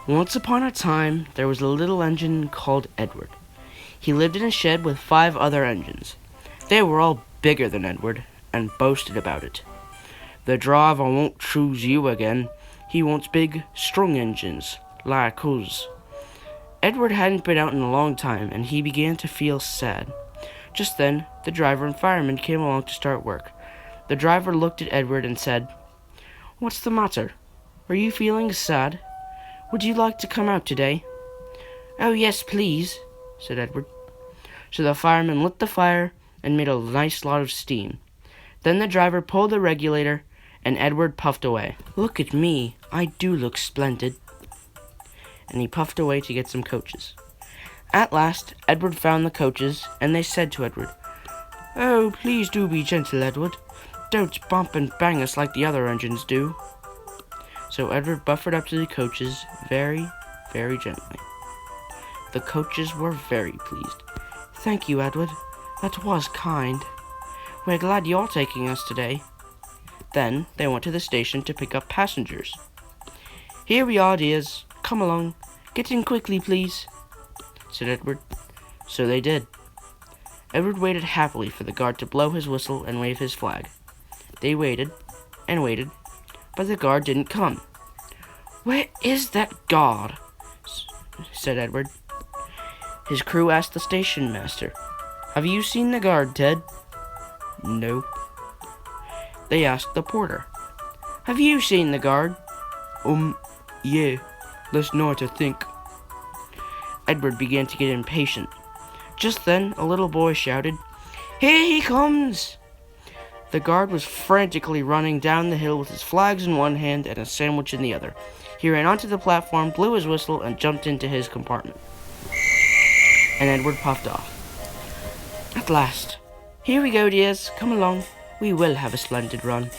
Once upon a time, there was a little engine called Edward. He lived in a shed with 5 other engines. They were all bigger than Edward, and boasted about it. "The driver won't choose you again. He wants big, strong engines, like us." Edward hadn't been out in a long time, and he began to feel sad. Just then, the driver and fireman came along to start work. The driver looked at Edward and said, "What's the matter? Are you feeling sad? Would you like to come out today?" "Oh, yes, please," said Edward. So the fireman lit the fire and made a nice lot of steam. Then the driver pulled the regulator, and Edward puffed away. "Look at me, I do look splendid." And he puffed away to get some coaches. At last, Edward found the coaches, and they said to Edward, "Oh, please do be gentle, Edward. Don't bump and bang us like the other engines do." So Edward buffered up to the coaches very, very gently. The coaches were very pleased. "Thank you, Edward. That was kind. We're glad you're taking us today." Then they went to the station to pick up passengers. "Here we are, dears. Come along. Get in quickly, please," said Edward. So they did. Edward waited happily for the guard to blow his whistle and wave his flag. They waited and waited, but the guard didn't come. "Where is that guard?" said Edward. His crew asked the station master, "Have you seen the guard, Ted?" "No." They asked the porter, "Have you seen the guard?" Yeah, last night I think." Edward began to get impatient. Just then a little boy shouted, "Here he comes!" The guard was frantically running down the hill with his flags in one hand and a sandwich in the other. He ran onto the platform, blew his whistle, and jumped into his compartment. And Edward puffed off. At last. "Here we go, dears. Come along. We will have a splendid run."